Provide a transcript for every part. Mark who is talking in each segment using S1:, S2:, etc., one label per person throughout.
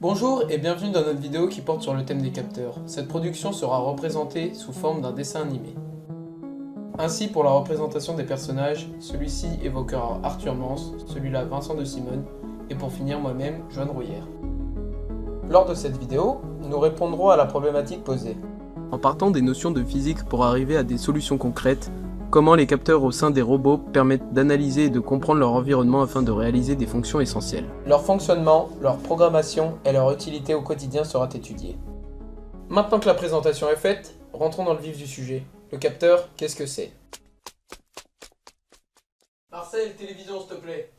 S1: Bonjour et bienvenue dans notre vidéo qui porte sur le thème des capteurs. Cette production sera représentée sous forme d'un dessin animé. Ainsi, pour la représentation des personnages, celui-ci évoquera Arthur Mance, celui-là Vincent de Simone, et pour finir moi-même, Joanne Rouillère. Lors de cette vidéo, nous répondrons à la problématique posée. En partant des notions de physique pour arriver à des solutions concrètes, comment les capteurs au sein des robots permettent d'analyser et de comprendre leur environnement afin de réaliser des fonctions essentielles. Leur fonctionnement, leur programmation et leur utilité au quotidien sera étudiée. Maintenant que la présentation est faite, rentrons dans le vif du sujet. Le capteur, qu'est-ce que c'est? Marcel, télévision s'il te plaît.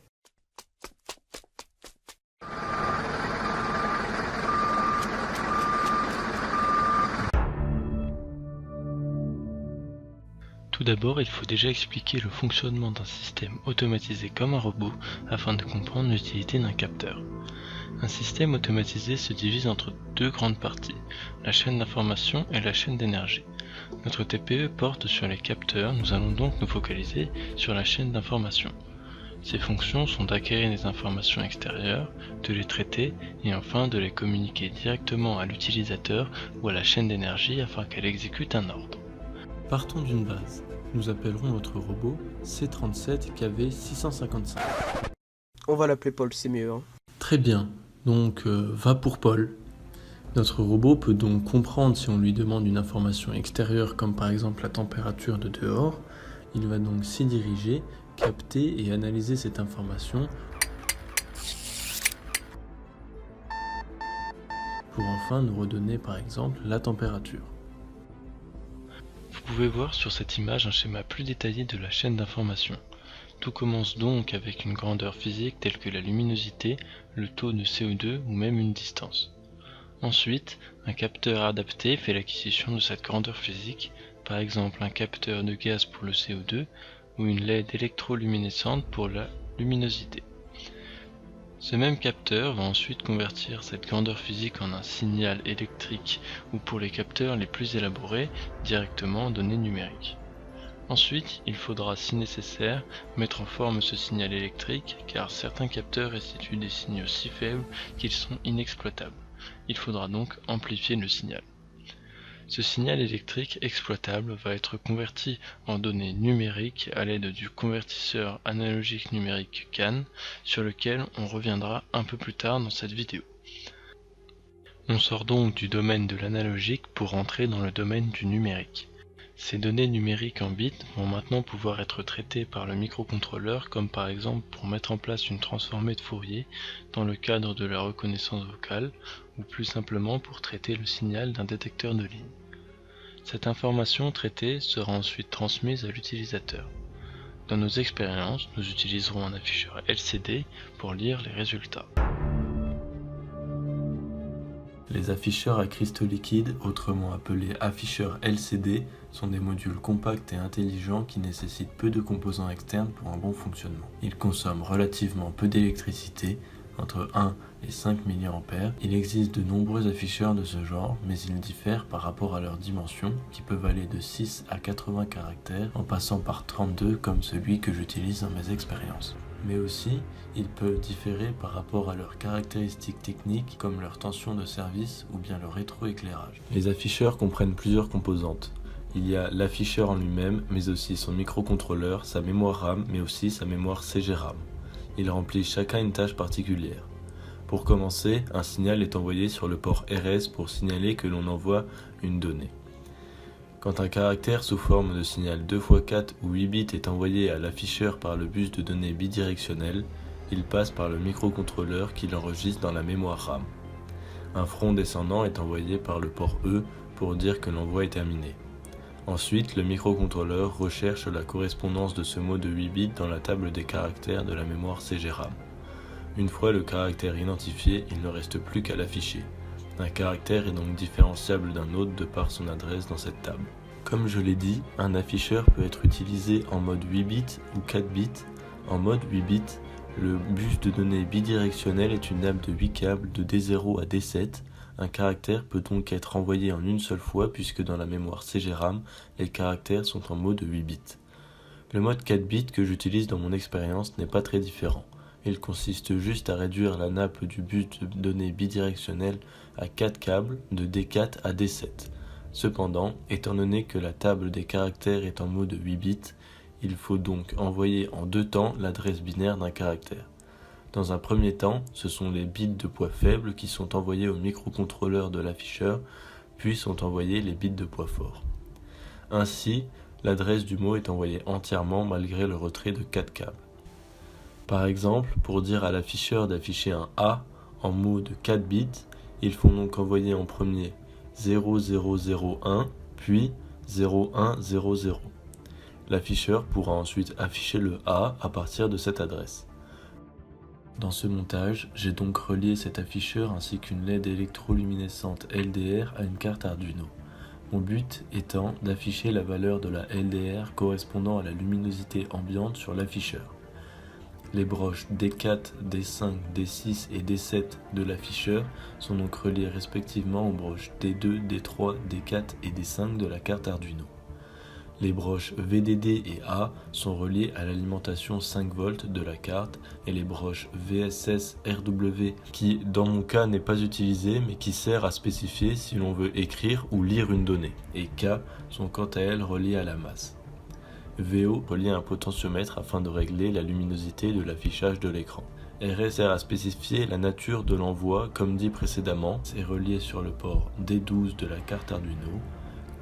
S2: Tout d'abord, il faut déjà expliquer le fonctionnement d'un système automatisé comme un robot afin de comprendre l'utilité d'un capteur. Un système automatisé se divise entre deux grandes parties, la chaîne d'information et la chaîne d'énergie. Notre TPE porte sur les capteurs, nous allons donc nous focaliser sur la chaîne d'information. Ses fonctions sont d'acquérir des informations extérieures, de les traiter et enfin de les communiquer directement à l'utilisateur ou à la chaîne d'énergie afin qu'elle exécute un ordre.
S3: Partons d'une base. Nous appellerons notre robot C37KV655.
S1: On va l'appeler Paul, c'est mieux.
S3: Très bien, donc va pour Paul. Notre robot peut donc comprendre si on lui demande une information extérieure comme par exemple la température de dehors. Il va donc s'y diriger, capter et analyser cette information pour enfin nous redonner par exemple la température.
S2: Vous pouvez voir sur cette image un schéma plus détaillé de la chaîne d'information. Tout commence donc avec une grandeur physique telle que la luminosité, le taux de CO2 ou même une distance. Ensuite, un capteur adapté fait l'acquisition de cette grandeur physique, par exemple un capteur de gaz pour le CO2 ou une LED électroluminescente pour la luminosité. Ce même capteur va ensuite convertir cette grandeur physique en un signal électrique ou pour les capteurs les plus élaborés, directement en données numériques. Ensuite, il faudra si nécessaire mettre en forme ce signal électrique car certains capteurs restituent des signaux si faibles qu'ils sont inexploitables. Il faudra donc amplifier le signal. Ce signal électrique exploitable va être converti en données numériques à l'aide du convertisseur analogique numérique CAN, sur lequel on reviendra un peu plus tard dans cette vidéo. On sort donc du domaine de l'analogique pour entrer dans le domaine du numérique. Ces données numériques en bits vont maintenant pouvoir être traitées par le microcontrôleur comme par exemple pour mettre en place une transformée de Fourier dans le cadre de la reconnaissance vocale ou plus simplement pour traiter le signal d'un détecteur de ligne. Cette information traitée sera ensuite transmise à l'utilisateur. Dans nos expériences, nous utiliserons un afficheur LCD pour lire les résultats.
S3: Les afficheurs à cristaux liquides, autrement appelés afficheurs LCD, sont des modules compacts et intelligents qui nécessitent peu de composants externes pour un bon fonctionnement. Ils consomment relativement peu d'électricité, entre 1 et 5 mA. Il existe de nombreux afficheurs de ce genre, mais ils diffèrent par rapport à leurs dimensions, qui peuvent aller de 6 à 80 caractères, en passant par 32 comme celui que j'utilise dans mes expériences. Mais aussi, ils peuvent différer par rapport à leurs caractéristiques techniques comme leur tension de service ou bien leur rétroéclairage. Les afficheurs comprennent plusieurs composantes. Il y a l'afficheur en lui-même, mais aussi son microcontrôleur, sa mémoire RAM, mais aussi sa mémoire CG-RAM. Ils remplissent chacun une tâche particulière. Pour commencer, un signal est envoyé sur le port RS pour signaler que l'on envoie une donnée. Quand un caractère sous forme de signal 2x4 ou 8 bits est envoyé à l'afficheur par le bus de données bidirectionnel, il passe par le microcontrôleur qui l'enregistre dans la mémoire RAM. Un front descendant est envoyé par le port E pour dire que l'envoi est terminé. Ensuite, le microcontrôleur recherche la correspondance de ce mot de 8 bits dans la table des caractères de la mémoire CG-RAM. Une fois le caractère identifié, il ne reste plus qu'à l'afficher. Un caractère est donc différenciable d'un autre de par son adresse dans cette table. Comme je l'ai dit, un afficheur peut être utilisé en mode 8 bits ou 4 bits. En mode 8 bits, le bus de données bidirectionnel est une nappe de 8 câbles de D0 à D7. Un caractère peut donc être envoyé en une seule fois puisque dans la mémoire CG-RAM, les caractères sont en mode 8 bits. Le mode 4 bits que j'utilise dans mon expérience n'est pas très différent. Il consiste juste à réduire la nappe du bus de données bidirectionnel à 4 câbles de D4 à D7. Cependant, étant donné que la table des caractères est en mode 8 bits, il faut donc envoyer en 2 temps l'adresse binaire d'un caractère. Dans un premier temps, ce sont les bits de poids faible qui sont envoyés au microcontrôleur de l'afficheur, puis sont envoyés les bits de poids fort. Ainsi, l'adresse du mot est envoyée entièrement malgré le retrait de 4 câbles. Par exemple, pour dire à l'afficheur d'afficher un A en mot de 4 bits, il faut donc envoyer en premier 0001 puis 0100. L'afficheur pourra ensuite afficher le A à partir de cette adresse. Dans ce montage, j'ai donc relié cet afficheur ainsi qu'une LED électroluminescente LDR à une carte Arduino. Mon but étant d'afficher la valeur de la LDR correspondant à la luminosité ambiante sur l'afficheur. Les broches D4, D5, D6 et D7 de l'afficheur sont donc reliées respectivement aux broches D2, D3, D4 et D5 de la carte Arduino. Les broches VDD et A sont reliées à l'alimentation 5V de la carte et les broches VSS RW qui, dans mon cas, n'est pas utilisée mais qui sert à spécifier si l'on veut écrire ou lire une donnée, et K sont quant à elles reliées à la masse. VO relié à un potentiomètre afin de régler la luminosité de l'affichage de l'écran. RS sert à spécifier la nature de l'envoi, comme dit précédemment, c'est relié sur le port D12 de la carte Arduino.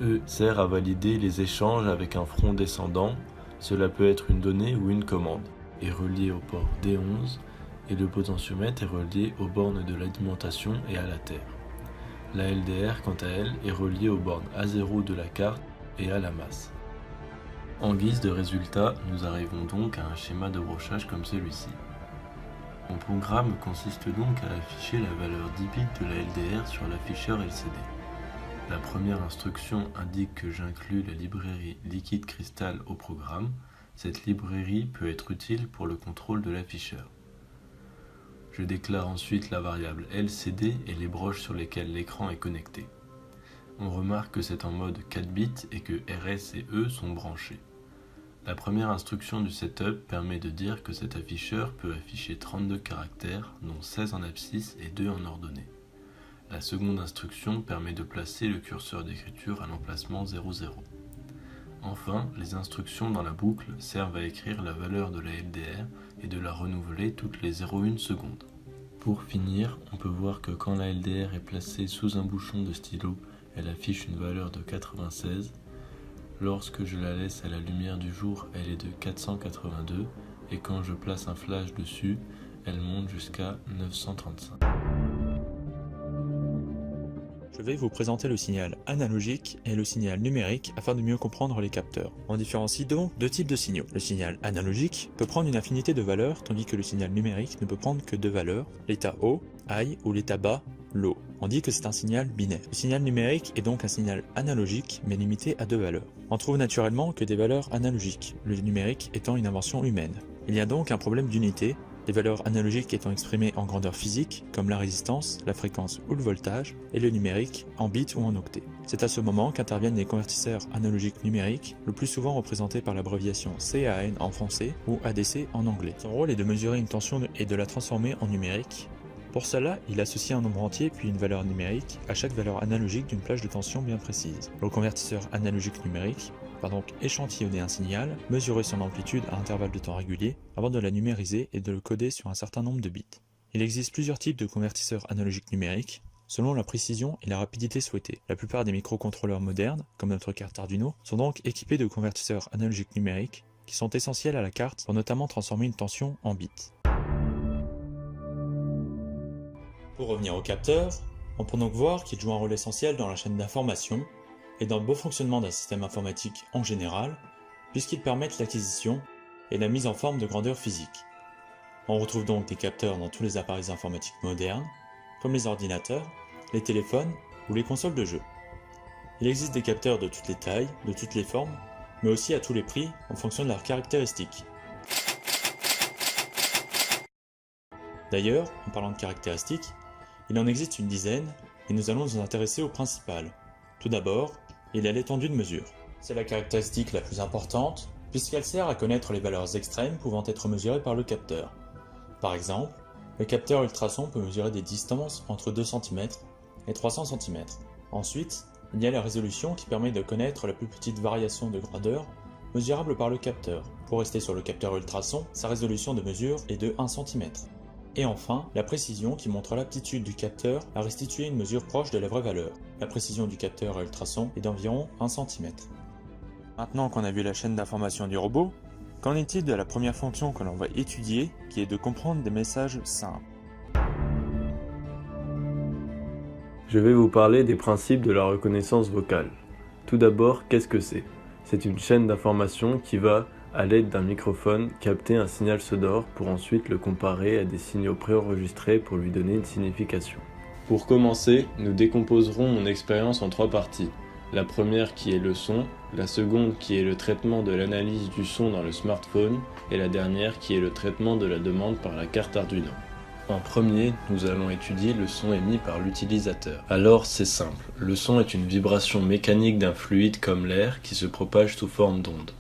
S3: E sert à valider les échanges avec un front descendant, cela peut être une donnée ou une commande, est relié au port D11 et le potentiomètre est relié aux bornes de l'alimentation et à la terre. La LDR quant à elle est reliée aux bornes A0 de la carte et à la masse. En guise de résultat, nous arrivons donc à un schéma de brochage comme celui-ci. Mon programme consiste donc à afficher la valeur 10 bits de la LDR sur l'afficheur LCD. La première instruction indique que j'inclus la librairie Liquid Crystal au programme. Cette librairie peut être utile pour le contrôle de l'afficheur. Je déclare ensuite la variable LCD et les broches sur lesquelles l'écran est connecté. On remarque que c'est en mode 4 bits et que RS et E sont branchés. La première instruction du setup permet de dire que cet afficheur peut afficher 32 caractères, dont 16 en abscisse et 2 en ordonnée. La seconde instruction permet de placer le curseur d'écriture à l'emplacement 00. Enfin, les instructions dans la boucle servent à écrire la valeur de la LDR et de la renouveler toutes les 0,1 secondes. Pour finir, on peut voir que quand la LDR est placée sous un bouchon de stylo, elle affiche une valeur de 96. Lorsque je la laisse à la lumière du jour, elle est de 482 et quand je place un flash dessus, elle monte jusqu'à 935.
S4: Je vais vous présenter le signal analogique et le signal numérique afin de mieux comprendre les capteurs. On différencie donc deux types de signaux. Le signal analogique peut prendre une infinité de valeurs, tandis que le signal numérique ne peut prendre que deux valeurs, l'état haut, high, ou l'état bas, low. On dit que c'est un signal binaire. Le signal numérique est donc un signal analogique, mais limité à deux valeurs. On trouve naturellement que des valeurs analogiques, le numérique étant une invention humaine. Il y a donc un problème d'unité, les valeurs analogiques étant exprimées en grandeur physique, comme la résistance, la fréquence ou le voltage, et le numérique en bits ou en octets. C'est à ce moment qu'interviennent les convertisseurs analogiques numériques, le plus souvent représentés par l'abréviation CAN en français ou ADC en anglais. Son rôle est de mesurer une tension et de la transformer en numérique. Pour cela, il associe un nombre entier puis une valeur numérique à chaque valeur analogique d'une plage de tension bien précise. Le convertisseur analogique numérique va donc échantillonner un signal, mesurer son amplitude à intervalles de temps réguliers avant de la numériser et de le coder sur un certain nombre de bits. Il existe plusieurs types de convertisseurs analogiques numériques, selon la précision et la rapidité souhaitée. La plupart des microcontrôleurs modernes, comme notre carte Arduino, sont donc équipés de convertisseurs analogiques numériques qui sont essentiels à la carte pour notamment transformer une tension en bits. Pour revenir au capteur, on peut donc voir qu'il joue un rôle essentiel dans la chaîne d'information et dans le bon fonctionnement d'un système informatique en général, puisqu'ils permettent l'acquisition et la mise en forme de grandeur physique. On retrouve donc des capteurs dans tous les appareils informatiques modernes, comme les ordinateurs, les téléphones ou les consoles de jeux. Il existe des capteurs de toutes les tailles, de toutes les formes, mais aussi à tous les prix en fonction de leurs caractéristiques. D'ailleurs, en parlant de caractéristiques, il en existe une dizaine et nous allons nous intéresser au principal. Tout d'abord, il y a l'étendue de mesure. C'est la caractéristique la plus importante puisqu'elle sert à connaître les valeurs extrêmes pouvant être mesurées par le capteur. Par exemple, le capteur ultrason peut mesurer des distances entre 2 cm et 300 cm. Ensuite, il y a la résolution qui permet de connaître la plus petite variation de grandeur mesurable par le capteur. Pour rester sur le capteur ultrason, sa résolution de mesure est de 1 cm. Et enfin, la précision qui montre l'aptitude du capteur à restituer une mesure proche de la vraie valeur. La précision du capteur à ultrasons est d'environ 1 cm. Maintenant qu'on a vu la chaîne d'information du robot, qu'en est-il de la première fonction que l'on va étudier, qui est de comprendre des messages simples?
S3: Je vais vous parler des principes de la reconnaissance vocale. Tout d'abord, qu'est-ce que c'est? C'est une chaîne d'information qui va, à l'aide d'un microphone, capter un signal sonore pour ensuite le comparer à des signaux préenregistrés pour lui donner une signification. Pour commencer, nous décomposerons mon expérience en 3 parties. La première qui est le son, la seconde qui est le traitement de l'analyse du son dans le smartphone et la dernière qui est le traitement de la demande par la carte Arduino. En premier, nous allons étudier le son émis par l'utilisateur. Alors c'est simple, le son est une vibration mécanique d'un fluide comme l'air qui se propage sous forme d'onde.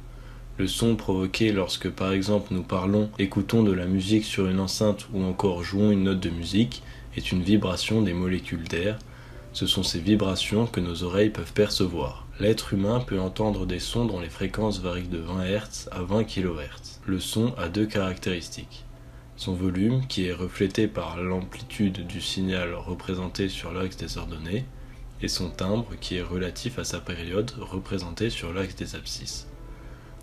S3: Le son provoqué lorsque par exemple nous parlons, écoutons de la musique sur une enceinte ou encore jouons une note de musique est une vibration des molécules d'air. Ce sont ces vibrations que nos oreilles peuvent percevoir. L'être humain peut entendre des sons dont les fréquences varient de 20 Hz à 20 kHz. Le son a 2 caractéristiques. Son volume, qui est reflété par l'amplitude du signal représenté sur l'axe des ordonnées, et son timbre, qui est relatif à sa période, représenté sur l'axe des abscisses.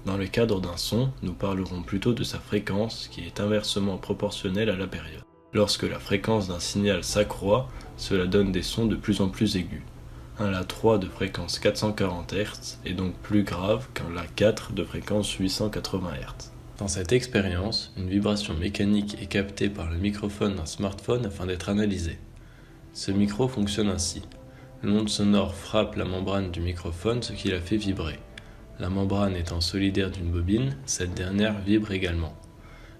S3: Dans le cadre d'un son, nous parlerons plutôt de sa fréquence, qui est inversement proportionnelle à la période. Lorsque la fréquence d'un signal s'accroît, cela donne des sons de plus en plus aigus. Un La3 de fréquence 440 Hz est donc plus grave qu'un La4 de fréquence 880 Hz. Dans cette expérience, une vibration mécanique est captée par le microphone d'un smartphone afin d'être analysée. Ce micro fonctionne ainsi. L'onde sonore frappe la membrane du microphone, ce qui la fait vibrer. La membrane étant solidaire d'une bobine, cette dernière vibre également.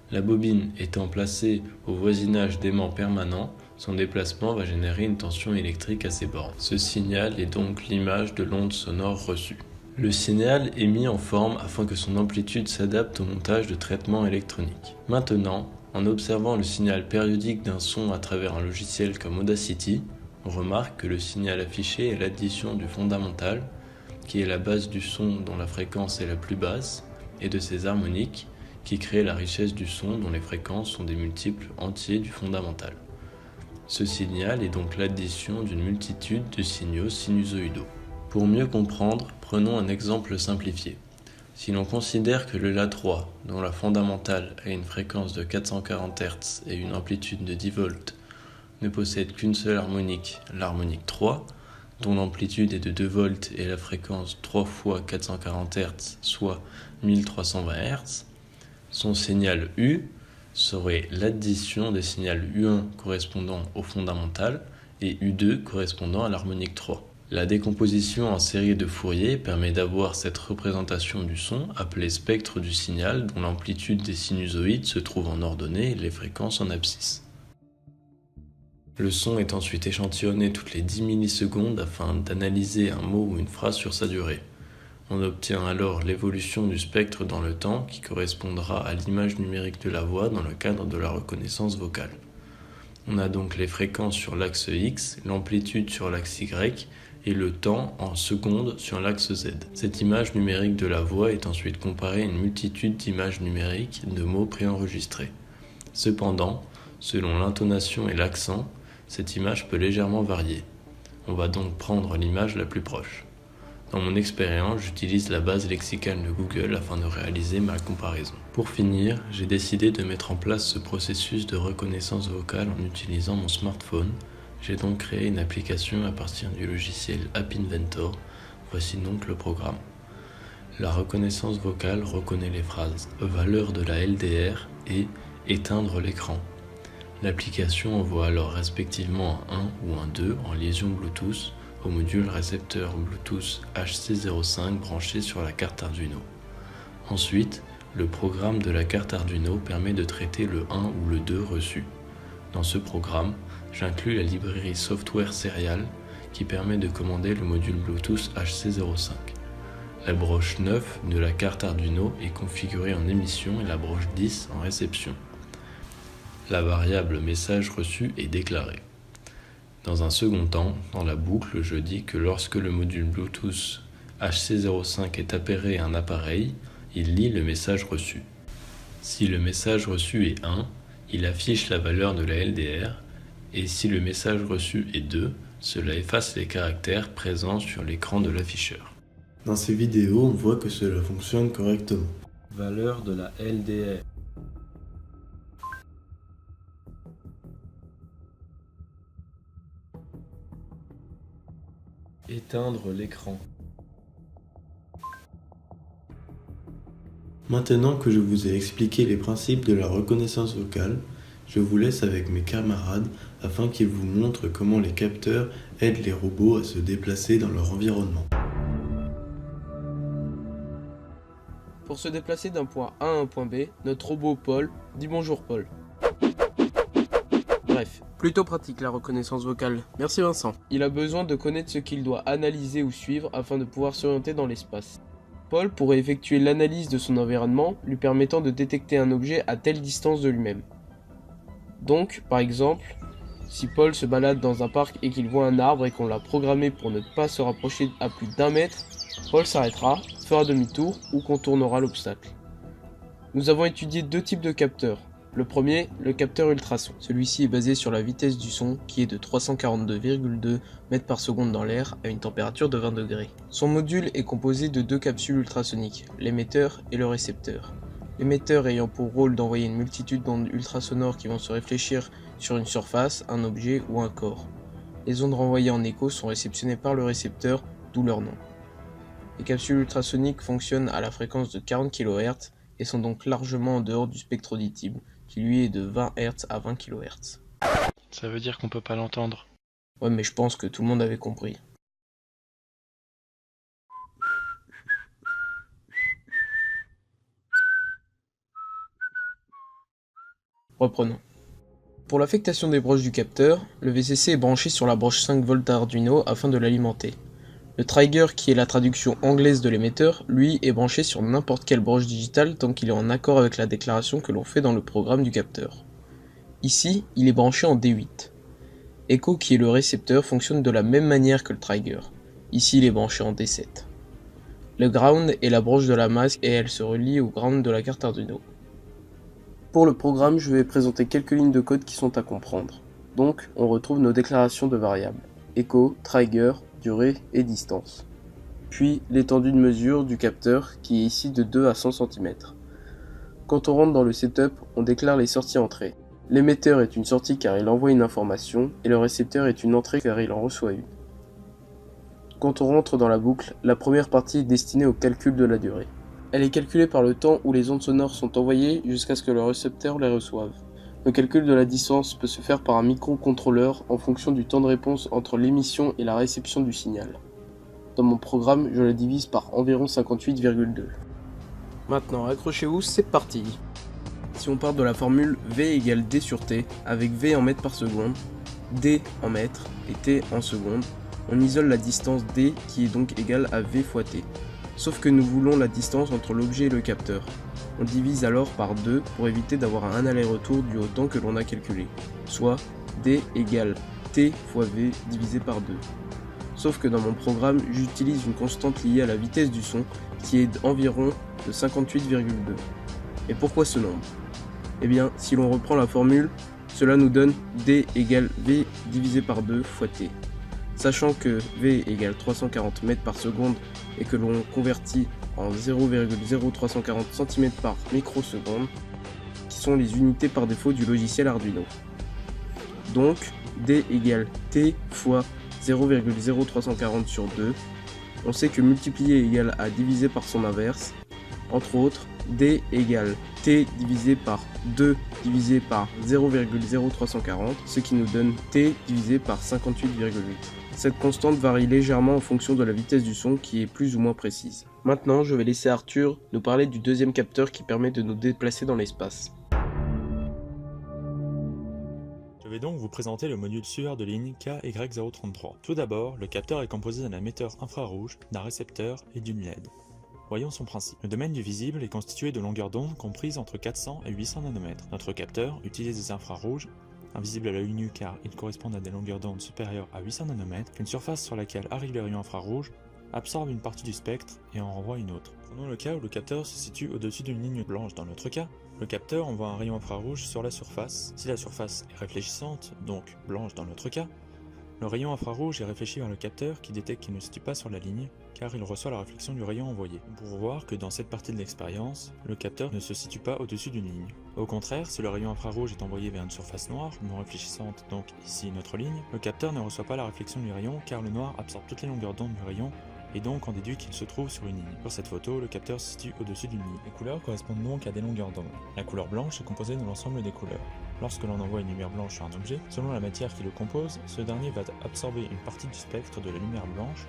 S3: La bobine étant placée au voisinage d'aimants permanents, son déplacement va générer une tension électrique à ses bornes. Ce signal est donc l'image de l'onde sonore reçue. Le signal est mis en forme afin que son amplitude s'adapte au montage de traitements électroniques. Maintenant, en observant le signal périodique d'un son à travers un logiciel comme Audacity, on remarque que le signal affiché est l'addition du fondamental, qui est la base du son dont la fréquence est la plus basse, et de ses harmoniques, qui créent la richesse du son dont les fréquences sont des multiples entiers du fondamental. Ce signal est donc l'addition d'une multitude de signaux sinusoïdaux. Pour mieux comprendre, prenons un exemple simplifié. Si l'on considère que le La3, dont la fondamentale a une fréquence de 440 Hz et une amplitude de 10 volts, ne possède qu'une seule harmonique, l'harmonique 3, dont l'amplitude est de 2 volts et la fréquence 3 fois 440 Hz, soit 1320 Hz, son signal U serait l'addition des signaux U1 correspondant au fondamental et U2 correspondant à l'harmonique 3. La décomposition en série de Fourier permet d'avoir cette représentation du son appelée spectre du signal dont l'amplitude des sinusoïdes se trouve en ordonnée et les fréquences en abscisse. Le son est ensuite échantillonné toutes les 10 millisecondes afin d'analyser un mot ou une phrase sur sa durée. On obtient alors l'évolution du spectre dans le temps qui correspondra à l'image numérique de la voix dans le cadre de la reconnaissance vocale. On a donc les fréquences sur l'axe X, l'amplitude sur l'axe Y et le temps en secondes sur l'axe Z. Cette image numérique de la voix est ensuite comparée à une multitude d'images numériques de mots préenregistrés. Cependant, selon l'intonation et l'accent, cette image peut légèrement varier. On va donc prendre l'image la plus proche. Dans mon expérience, j'utilise la base lexicale de Google afin de réaliser ma comparaison. Pour finir, j'ai décidé de mettre en place ce processus de reconnaissance vocale en utilisant mon smartphone. J'ai donc créé une application à partir du logiciel App Inventor. Voici donc le programme. La reconnaissance vocale reconnaît les phrases « valeur de la LDR » et « éteindre l'écran ». L'application envoie alors respectivement un 1 ou un 2 en liaison Bluetooth au module récepteur Bluetooth HC05 branché sur la carte Arduino. Ensuite, le programme de la carte Arduino permet de traiter le 1 ou le 2 reçu. Dans ce programme, j'inclus la librairie Software Serial qui permet de commander le module Bluetooth HC05. La broche 9 de la carte Arduino est configurée en émission et la broche 10 en réception. La variable message reçu est déclarée. Dans un second temps, dans la boucle, je dis que lorsque le module Bluetooth HC05 est appairé à un appareil, il lit le message reçu. Si le message reçu est 1, il affiche la valeur de la LDR, et si le message reçu est 2, cela efface les caractères présents sur l'écran de l'afficheur. Dans ces vidéos, on voit que cela fonctionne correctement. Valeur de la LDR. Éteindre l'écran. Maintenant que je vous ai expliqué les principes de la reconnaissance vocale, je vous laisse avec mes camarades afin qu'ils vous montrent comment les capteurs aident les robots à se déplacer dans leur environnement.
S1: Pour se déplacer d'un point A à un point B, notre robot Paul dit bonjour Paul. Bref, plutôt pratique la reconnaissance vocale. Merci Vincent. Il a besoin de connaître ce qu'il doit analyser ou suivre afin de pouvoir s'orienter dans l'espace. Paul pourrait effectuer l'analyse de son environnement, lui permettant de détecter un objet à telle distance de lui-même. Donc, par exemple, si Paul se balade dans un parc et qu'il voit un arbre et qu'on l'a programmé pour ne pas se rapprocher à plus d'1 mètre, Paul s'arrêtera, fera demi-tour ou contournera l'obstacle. Nous avons étudié 2 types de capteurs. Le premier, le capteur ultrason. Celui-ci est basé sur la vitesse du son qui est de 342,2 mètres par seconde dans l'air à une température de 20 degrés. Son module est composé de 2 capsules ultrasoniques, l'émetteur et le récepteur. L'émetteur ayant pour rôle d'envoyer une multitude d'ondes ultrasonores qui vont se réfléchir sur une surface, un objet ou un corps. Les ondes renvoyées en écho sont réceptionnées par le récepteur, d'où leur nom. Les capsules ultrasoniques fonctionnent à la fréquence de 40 kHz et sont donc largement en dehors du spectre audible, qui lui est de 20 Hz à 20 kHz.
S2: Ça veut dire qu'on peut pas l'entendre.
S1: Ouais, mais je pense que tout le monde avait compris. Reprenons. Pour l'affectation des broches du capteur, le VCC est branché sur la broche 5V d'Arduino afin de l'alimenter. Le trigger, qui est la traduction anglaise de l'émetteur, lui est branché sur n'importe quelle broche digitale tant qu'il est en accord avec la déclaration que l'on fait dans le programme du capteur. Ici, il est branché en D8. Echo, qui est le récepteur, fonctionne de la même manière que le trigger. Ici, il est branché en D7. Le ground est la broche de la masque et elle se relie au ground de la carte Arduino. Pour le programme, je vais présenter quelques lignes de code qui sont à comprendre. Donc, on retrouve nos déclarations de variables. Echo, trigger, durée et distance. Puis l'étendue de mesure du capteur qui est ici de 2 à 100 cm. Quand on rentre dans le setup, on déclare les sorties-entrées. L'émetteur est une sortie car il envoie une information et le récepteur est une entrée car il en reçoit une. Quand on rentre dans la boucle, la première partie est destinée au calcul de la durée. Elle est calculée par le temps où les ondes sonores sont envoyées jusqu'à ce que le récepteur les reçoive. Le calcul de la distance peut se faire par un microcontrôleur en fonction du temps de réponse entre l'émission et la réception du signal. Dans mon programme, je la divise par environ 58,2. Maintenant, accrochez-vous, c'est parti. Si on part de la formule V égale D sur T, avec V en mètres par seconde, D en mètres et T en secondes, on isole la distance D qui est donc égale à V fois T. Sauf que nous voulons la distance entre l'objet et le capteur. On divise alors par 2 pour éviter d'avoir un aller-retour dû au temps que l'on a calculé, soit D égale T fois V divisé par 2. Sauf que dans mon programme, j'utilise une constante liée à la vitesse du son qui est d'environ de 58,2. Et pourquoi ce nombre? Eh bien, si l'on reprend la formule, cela nous donne D égale V divisé par 2 fois T. Sachant que V égale 340 mètres par seconde et que l'on convertit en 0,0340 cm par microseconde, qui sont les unités par défaut du logiciel Arduino. Donc, D égale T fois 0,0340 sur 2. On sait que multiplier égale à diviser par son inverse. Entre autres, D égale T divisé par 2 divisé par 0,0340, ce qui nous donne T divisé par 58,8. Cette constante varie légèrement en fonction de la vitesse du son qui est plus ou moins précise. Maintenant, je vais laisser Arthur nous parler du deuxième capteur qui permet de nous déplacer dans l'espace.
S4: Je vais donc vous présenter le module suiveur de ligne KY033. Tout d'abord, le capteur est composé d'un émetteur infrarouge, d'un récepteur et d'une LED. Voyons son principe. Le domaine du visible est constitué de longueurs d'onde comprises entre 400 et 800 nanomètres. Notre capteur utilise des infrarouges, invisibles à l'œil nu car ils correspondent à des longueurs d'onde supérieures à 800 nanomètres, qu'une surface sur laquelle arrivent les rayons infrarouges absorbe une partie du spectre et en renvoie une autre. Prenons le cas où le capteur se situe au-dessus d'une ligne blanche. Dans notre cas, le capteur envoie un rayon infrarouge sur la surface. Si la surface est réfléchissante, donc blanche dans notre cas, le rayon infrarouge est réfléchi vers le capteur qui détecte qu'il ne se situe pas sur la ligne, car il reçoit la réflexion du rayon envoyé. On peut voir que dans cette partie de l'expérience, le capteur ne se situe pas au-dessus d'une ligne. Au contraire, si le rayon infrarouge est envoyé vers une surface noire, non réfléchissante, donc ici notre ligne, le capteur ne reçoit pas la réflexion du rayon car le noir absorbe toutes les longueurs d'onde du rayon et donc on déduit qu'il se trouve sur une ligne. Pour cette photo, le capteur se situe au-dessus d'une ligne. Les couleurs correspondent donc à des longueurs d'onde. La couleur blanche est composée de l'ensemble des couleurs. Lorsque l'on envoie une lumière blanche sur un objet, selon la matière qui le compose, ce dernier va absorber une partie du spectre de la lumière blanche,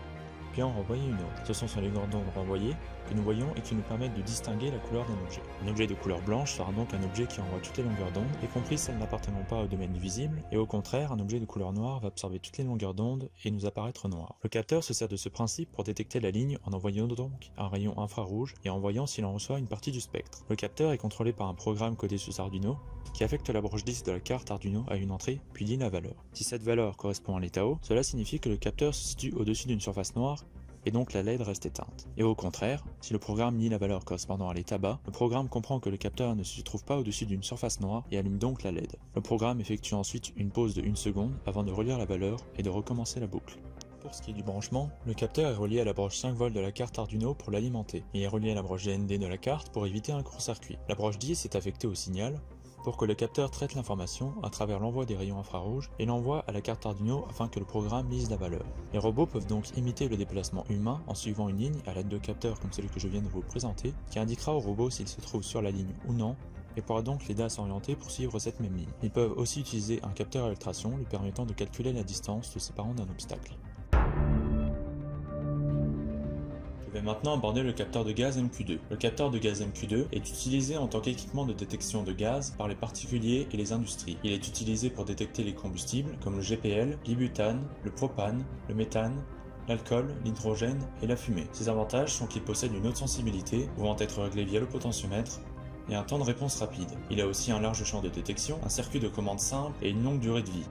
S4: puis en renvoyer une autre. Ce sont ces longueurs d'onde renvoyées que nous voyons et qui nous permettent de distinguer la couleur d'un objet. Un objet de couleur blanche sera donc un objet qui envoie toutes les longueurs d'onde, y compris celles n'appartenant pas au domaine du visible, et au contraire, un objet de couleur noire va absorber toutes les longueurs d'onde et nous apparaître noir. Le capteur se sert de ce principe pour détecter la ligne en envoyant donc un rayon infrarouge et en voyant s'il en reçoit une partie du spectre. Le capteur est contrôlé par un programme codé sous Arduino qui affecte la broche 10 de la carte Arduino à une entrée, puis lit la valeur. Si cette valeur correspond à l'état haut, cela signifie que le capteur se situe au-dessus d'une surface noire et donc la LED reste éteinte. Et au contraire, si le programme lit la valeur correspondant à l'état bas, le programme comprend que le capteur ne se trouve pas au-dessus d'une surface noire et allume donc la LED. Le programme effectue ensuite une pause de 1 seconde avant de relire la valeur et de recommencer la boucle. Pour ce qui est du branchement, le capteur est relié à la broche 5V de la carte Arduino pour l'alimenter, et est relié à la broche GND de la carte pour éviter un court-circuit. La broche 10 est affectée au signal, pour que le capteur traite l'information à travers l'envoi des rayons infrarouges et l'envoie à la carte Arduino afin que le programme lise la valeur. Les robots peuvent donc imiter le déplacement humain en suivant une ligne à l'aide de capteurs comme celui que je viens de vous présenter, qui indiquera au robot s'il se trouve sur la ligne ou non, et pourra donc l'aider à s'orienter pour suivre cette même ligne. Ils peuvent aussi utiliser un capteur à ultrasons lui permettant de calculer la distance le séparant d'un obstacle. Je vais maintenant aborder le capteur de gaz MQ2. Le capteur de gaz MQ2 est utilisé en tant qu'équipement de détection de gaz par les particuliers et les industries. Il est utilisé pour détecter les combustibles comme le GPL, l'ibutane, le propane, le méthane, l'alcool, l'hydrogène et la fumée. Ses avantages sont qu'il possède une haute sensibilité, pouvant être réglée via le potentiomètre, et un temps de réponse rapide. Il a aussi un large champ de détection, un circuit de commande simple et une longue durée de vie.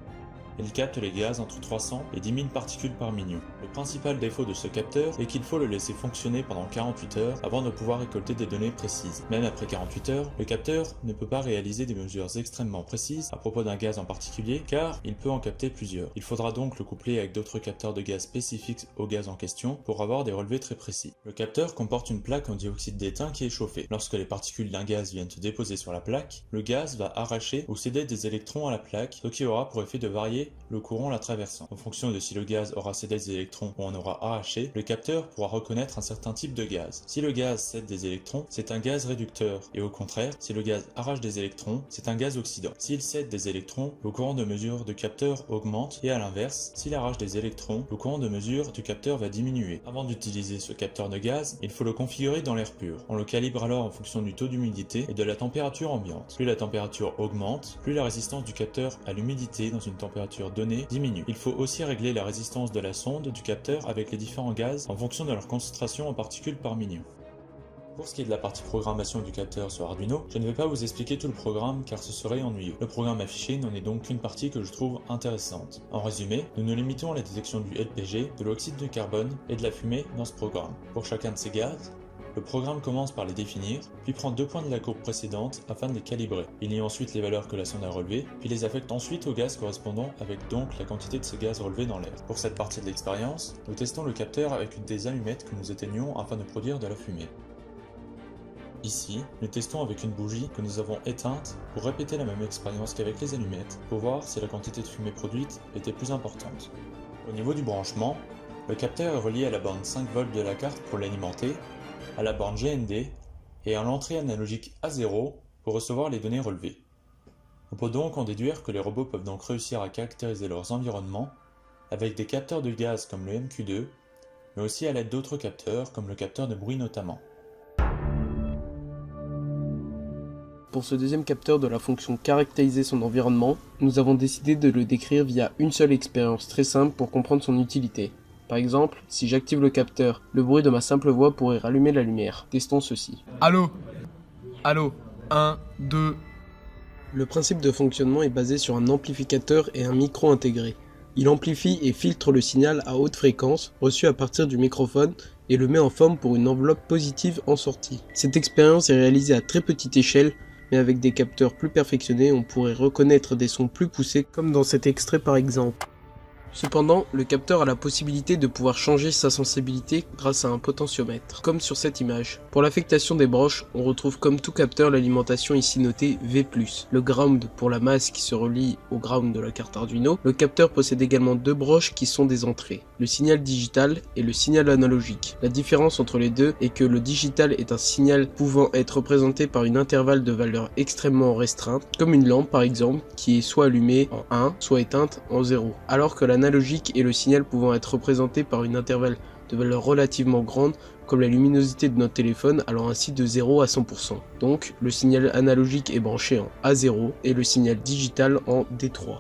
S4: Il capte les gaz entre 300 et 10 000 particules par minute. Le principal défaut de ce capteur est qu'il faut le laisser fonctionner pendant 48 heures avant de pouvoir récolter des données précises. Même après 48 heures, le capteur ne peut pas réaliser des mesures extrêmement précises à propos d'un gaz en particulier car il peut en capter plusieurs. Il faudra donc le coupler avec d'autres capteurs de gaz spécifiques au gaz en question pour avoir des relevés très précis. Le capteur comporte une plaque en dioxyde d'étain qui est chauffée. Lorsque les particules d'un gaz viennent se déposer sur la plaque, le gaz va arracher ou céder des électrons à la plaque, ce qui aura pour effet de varier le courant la traversant. En fonction de si le gaz aura cédé des électrons ou en aura arraché, le capteur pourra reconnaître un certain type de gaz. Si le gaz cède des électrons, c'est un gaz réducteur, et au contraire, si le gaz arrache des électrons, c'est un gaz oxydant. S'il cède des électrons, le courant de mesure du capteur augmente, et à l'inverse, s'il arrache des électrons, le courant de mesure du capteur va diminuer. Avant d'utiliser ce capteur de gaz, il faut le configurer dans l'air pur. On le calibre alors en fonction du taux d'humidité et de la température ambiante. Plus la température augmente, plus la résistance du capteur à l'humidité dans une température donnée diminue. Il faut aussi régler la résistance de la sonde du capteur avec les différents gaz en fonction de leur concentration en particules par million. Pour ce qui est de la partie programmation du capteur sur Arduino, je ne vais pas vous expliquer tout le programme car ce serait ennuyeux. Le programme affiché n'en est donc qu'une partie que je trouve intéressante. En résumé, nous nous limitons à la détection du LPG, de l'oxyde de carbone et de la fumée dans ce programme. Pour chacun de ces gaz, le programme commence par les définir, puis prend 2 points de la courbe précédente afin de les calibrer. Il lit ensuite les valeurs que la sonde a relevées, puis les affecte ensuite au gaz correspondant avec donc la quantité de ces gaz relevés dans l'air. Pour cette partie de l'expérience, nous testons le capteur avec des allumettes que nous éteignons afin de produire de la fumée. Ici, nous testons avec une bougie que nous avons éteinte pour répéter la même expérience qu'avec les allumettes, pour voir si la quantité de fumée produite était plus importante. Au niveau du branchement, le capteur est relié à la borne 5V de la carte pour l'alimenter, à la borne GND et à l'entrée analogique A0 pour recevoir les données relevées. On peut donc en déduire que les robots peuvent donc réussir à caractériser leurs environnements avec des capteurs de gaz comme le MQ2, mais aussi à l'aide d'autres capteurs comme le capteur de bruit notamment.
S1: Pour ce deuxième capteur de la fonction caractériser son environnement, nous avons décidé de le décrire via une seule expérience très simple pour comprendre son utilité. Par exemple, si j'active le capteur, le bruit de ma simple voix pourrait rallumer la lumière. Testons ceci.
S5: Allô? Allô? 1, 2...
S1: Le principe de fonctionnement est basé sur un amplificateur et un micro intégré. Il amplifie et filtre le signal à haute fréquence reçu à partir du microphone et le met en forme pour une enveloppe positive en sortie. Cette expérience est réalisée à très petite échelle, mais avec des capteurs plus perfectionnés, on pourrait reconnaître des sons plus poussés comme dans cet extrait par exemple. Cependant, le capteur a la possibilité de pouvoir changer sa sensibilité grâce à un potentiomètre, comme sur cette image. Pour l'affectation des broches, on retrouve comme tout capteur l'alimentation ici notée V+. Le ground pour la masse qui se relie au ground de la carte Arduino. Le capteur possède également deux broches qui sont des entrées, le signal digital et le signal analogique. La différence entre les deux est que le digital est un signal pouvant être représenté par une intervalle de valeur extrêmement restreinte, comme une lampe par exemple, qui est soit allumée en 1, soit éteinte en 0, alors que l'analogique est le signal pouvant être représenté par une intervalle de valeur relativement grande, comme la luminosité de notre téléphone allant ainsi de 0 à 100%. Donc le signal analogique est branché en A0 et le signal digital en D3.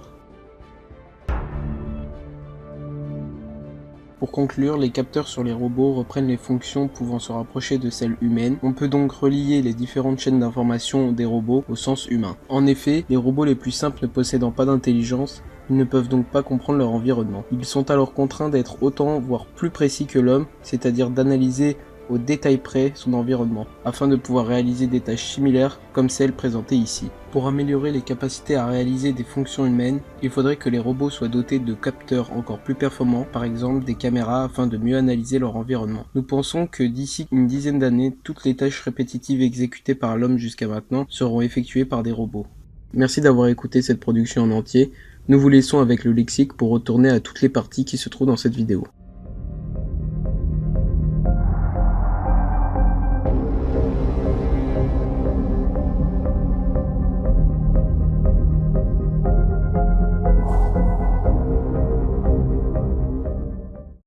S1: Pour conclure, les capteurs sur les robots reprennent les fonctions pouvant se rapprocher de celles humaines. On peut donc relier les différentes chaînes d'information des robots au sens humain. En effet, les robots les plus simples ne possédant pas d'intelligence, ils ne peuvent donc pas comprendre leur environnement. Ils sont alors contraints d'être autant, voire plus précis que l'homme, c'est-à-dire d'analyser au détail près son environnement, afin de pouvoir réaliser des tâches similaires comme celles présentées ici. Pour améliorer les capacités à réaliser des fonctions humaines, il faudrait que les robots soient dotés de capteurs encore plus performants, par exemple des caméras afin de mieux analyser leur environnement. Nous pensons que d'ici une dizaine d'années, toutes les tâches répétitives exécutées par l'homme jusqu'à maintenant seront effectuées par des robots. Merci d'avoir écouté cette production en entier. Nous vous laissons avec le lexique pour retourner à toutes les parties qui se trouvent dans cette vidéo.